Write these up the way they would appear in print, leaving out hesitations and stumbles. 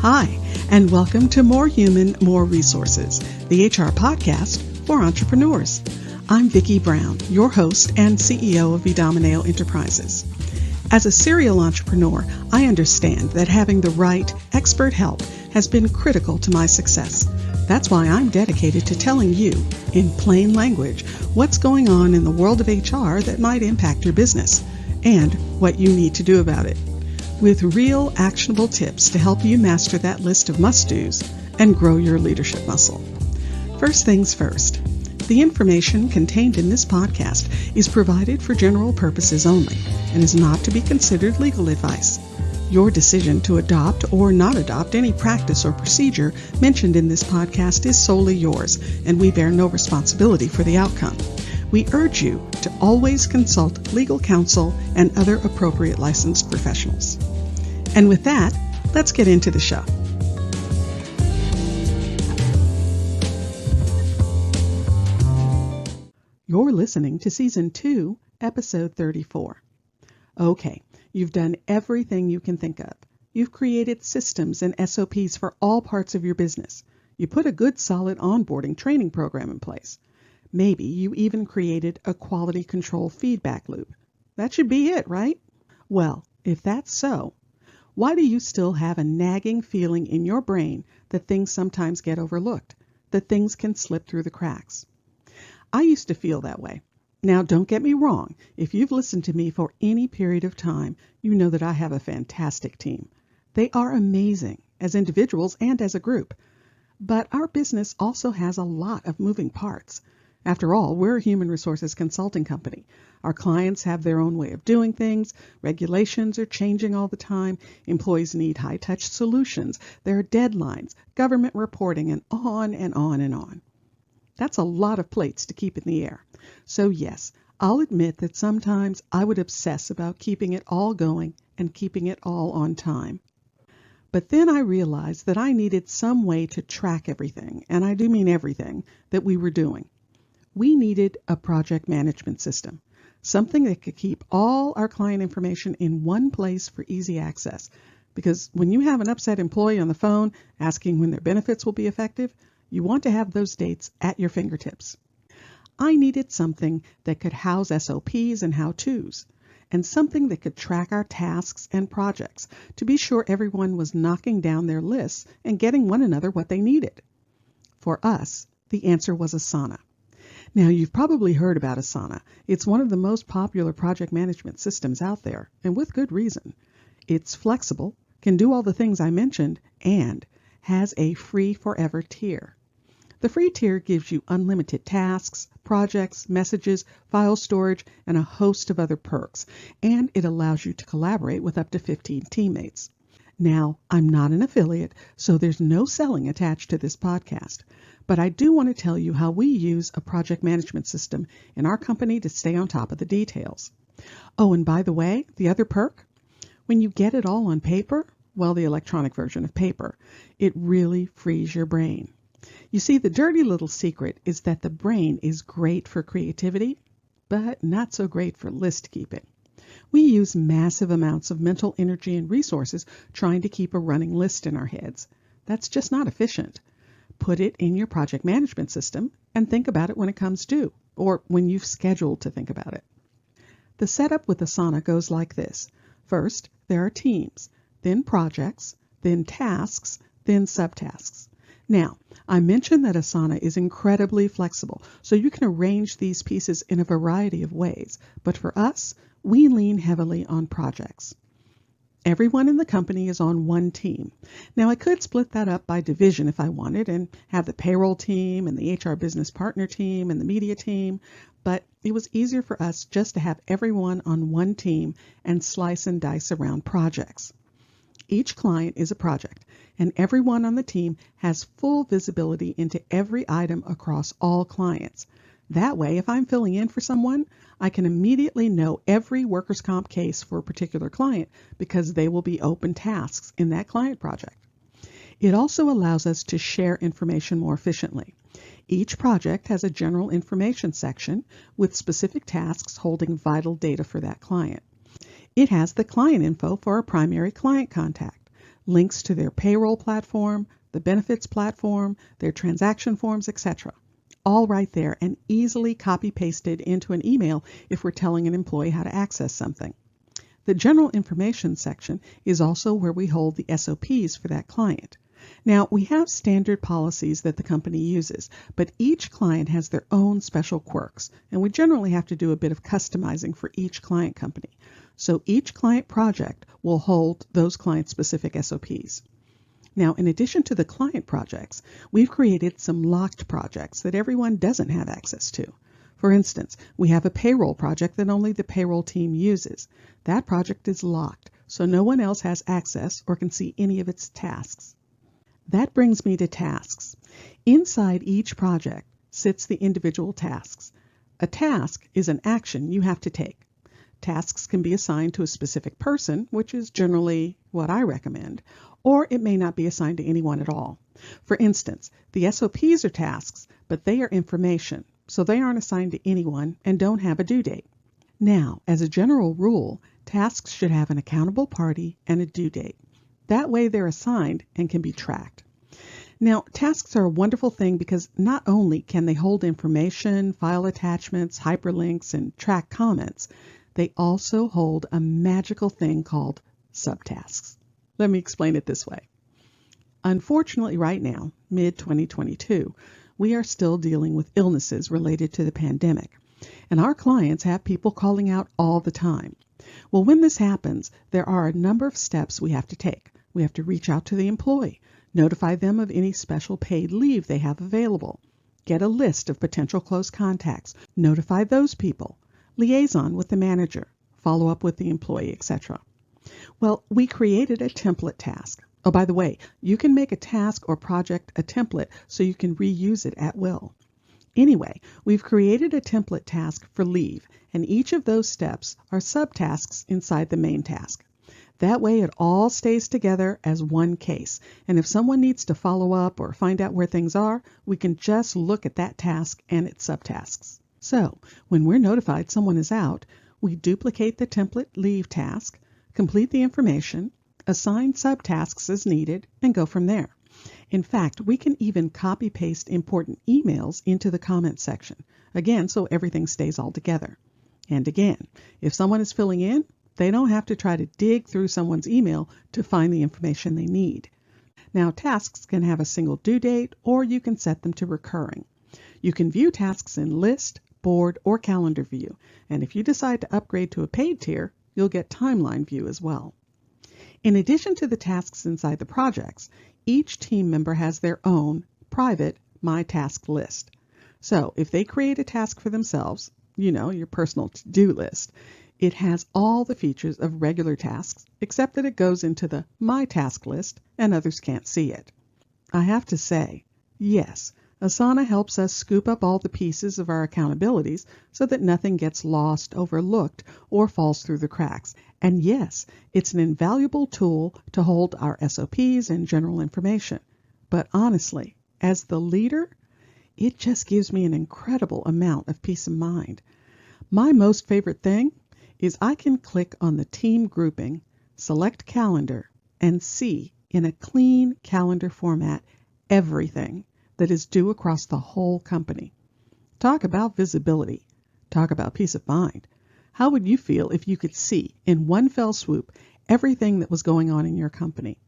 Hi, and welcome to More Human, More Resources, the HR podcast for entrepreneurs. I'm Vicki Brown, your host and CEO of Vidamaneo Enterprises. As a serial entrepreneur, I understand that having the right expert help has been critical to my success. That's why I'm dedicated to telling you, in plain language, what's going on in the world of HR that might impact your business and what you need to do about it, with real actionable tips to help you master that list of must-dos and grow your leadership muscle. First things first, the information contained in this podcast is provided for general purposes only and is not to be considered legal advice. Your decision to adopt or not adopt any practice or procedure mentioned in this podcast is solely yours, and we bear no responsibility for the outcome. We urge you to always consult legal counsel and other appropriate licensed professionals. And with that, let's get into the show. You're listening to Season 2, Episode 34. Okay, you've done everything you can think of. You've created systems and SOPs for all parts of your business. You put a good solid onboarding training program in place. Maybe you even created a quality control feedback loop. That should be it, right? Well, if that's so, why do you still have a nagging feeling in your brain that things sometimes get overlooked, that things can slip through the cracks? I used to feel that way. Now, don't get me wrong. If you've listened to me for any period of time, you know that I have a fantastic team. They are amazing as individuals and as a group. But our business also has a lot of moving parts. After all, we're a human resources consulting company. Our clients have their own way of doing things. Regulations are changing all the time. Employees need high-touch solutions. There are deadlines, government reporting, and on and on and on. That's a lot of plates to keep in the air. So yes, I'll admit that sometimes I would obsess about keeping it all going and keeping it all on time. But then I realized that I needed some way to track everything, and I do mean everything, that we were doing. We needed a project management system, something that could keep all our client information in one place for easy access. Because when you have an upset employee on the phone asking when their benefits will be effective, you want to have those dates at your fingertips. I needed something that could house SOPs and how-tos, and something that could track our tasks and projects to be sure everyone was knocking down their lists and getting one another what they needed. For us, the answer was Asana. Now, you've probably heard about Asana. It's one of the most popular project management systems out there, and with good reason. It's flexible, can do all the things I mentioned, and has a free forever tier. The free tier gives you unlimited tasks, projects, messages, file storage, and a host of other perks, and it allows you to collaborate with up to 15 teammates. Now, I'm not an affiliate, so there's no selling attached to this podcast, but I do want to tell you how we use a project management system in our company to stay on top of the details. Oh, and by the way, the other perk, when you get it all on paper, well, the electronic version of paper, it really frees your brain. You see, the dirty little secret is that the brain is great for creativity, but not so great for list keeping. We use massive amounts of mental energy and resources trying to keep a running list in our heads. That's just not efficient. Put it in your project management system and think about it when it comes due, or when you've scheduled to think about it. The setup with Asana goes like this. First, there are teams, then projects, then tasks, then subtasks. Now, I mentioned that Asana is incredibly flexible, so you can arrange these pieces in a variety of ways. But for us, we lean heavily on projects. Everyone in the company is on one team. Now, I could split that up by division if I wanted and have the payroll team and the HR business partner team and the media team, but it was easier for us just to have everyone on one team and slice and dice around projects. Each client is a project, and everyone on the team has full visibility into every item across all clients. That way, if I'm filling in for someone, I can immediately know every workers' comp case for a particular client because they will be open tasks in that client project. It also allows us to share information more efficiently. Each project has a general information section with specific tasks holding vital data for that client. It has the client info for a primary client contact, links to their payroll platform, the benefits platform, their transaction forms, etc. All right there and easily copy-pasted into an email if we're telling an employee how to access something. The general information section is also where we hold the SOPs for that client. Now, we have standard policies that the company uses, but each client has their own special quirks, and we generally have to do a bit of customizing for each client company. So each client project will hold those client-specific SOPs. Now, in addition to the client projects, we've created some locked projects that everyone doesn't have access to. For instance, we have a payroll project that only the payroll team uses. That project is locked, so no one else has access or can see any of its tasks. That brings me to tasks. Inside each project sits the individual tasks. A task is an action you have to take. Tasks can be assigned to a specific person, which is generally what I recommend, or it may not be assigned to anyone at all. For instance, the SOPs are tasks, but they are information, so they aren't assigned to anyone and don't have a due date. Now, as a general rule, tasks should have an accountable party and a due date. That way they're assigned and can be tracked. Now, tasks are a wonderful thing because not only can they hold information, file attachments, hyperlinks, and track comments, they also hold a magical thing called subtasks. Let me explain it this way. Unfortunately, right now, mid-2022, we are still dealing with illnesses related to the pandemic, and our clients have people calling out all the time. Well, when this happens, there are a number of steps we have to take. We have to reach out to the employee, notify them of any special paid leave they have available, get a list of potential close contacts, notify those people, liaison with the manager, follow up with the employee, etc. Well, we created a template task. Oh, by the way, you can make a task or project a template so you can reuse it at will. Anyway, we've created a template task for leave, and each of those steps are subtasks inside the main task. That way it all stays together as one case, and if someone needs to follow up or find out where things are, we can just look at that task and its subtasks. So, when we're notified someone is out, we duplicate the template leave task, complete the information, assign subtasks as needed, and go from there. In fact, we can even copy-paste important emails into the comment section, again, so everything stays all together. And again, if someone is filling in, they don't have to try to dig through someone's email to find the information they need. Now, tasks can have a single due date, or you can set them to recurring. You can view tasks in list, board, or calendar view, and if you decide to upgrade to a paid tier, you'll get timeline view as well. In addition to the tasks inside the projects, each team member has their own private My Task list. So if they create a task for themselves, your personal to-do list, it has all the features of regular tasks, except that it goes into the My Task list and others can't see it. I have to say, yes, Asana helps us scoop up all the pieces of our accountabilities so that nothing gets lost, overlooked, or falls through the cracks. And yes, it's an invaluable tool to hold our SOPs and general information. But honestly, as the leader, it just gives me an incredible amount of peace of mind. My most favorite thing is I can click on the team grouping, select calendar, and see in a clean calendar format everything that is due across the whole company. Talk about visibility. Talk about peace of mind. How would you feel if you could see in one fell swoop everything that was going on in your company?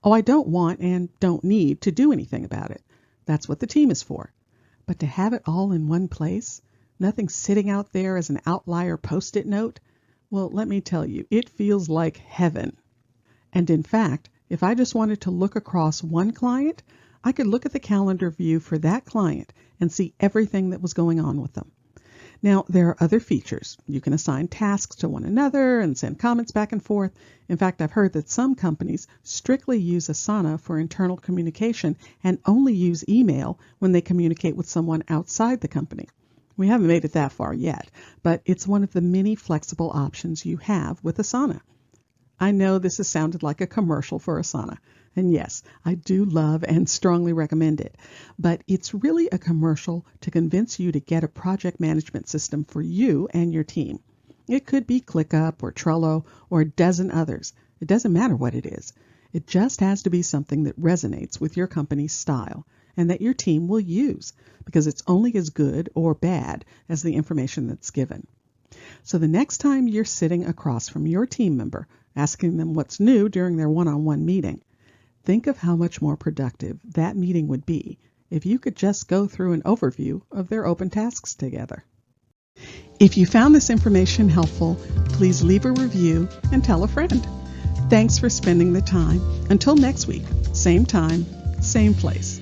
Oh, I don't want and don't need to do anything about it. That's what the team is for. But to have it all in one place, nothing sitting out there as an outlier post-it note, well, let me tell you, it feels like heaven. And in fact, if I just wanted to look across one client, I could look at the calendar view for that client and see everything that was going on with them. Now, there are other features. You can assign tasks to one another and send comments back and forth. In fact, I've heard that some companies strictly use Asana for internal communication and only use email when they communicate with someone outside the company. We haven't made it that far yet, but it's one of the many flexible options you have with Asana. I know this has sounded like a commercial for Asana, and yes, I do love and strongly recommend it, but it's really a commercial to convince you to get a project management system for you and your team. It could be ClickUp or Trello or a dozen others. It doesn't matter what it is. It just has to be something that resonates with your company's style and that your team will use, because it's only as good or bad as the information that's given. So the next time you're sitting across from your team member, asking them what's new during their one-on-one meeting, think of how much more productive that meeting would be if you could just go through an overview of their open tasks together. If you found this information helpful, please leave a review and tell a friend. Thanks for spending the time. Until next week, same time, same place.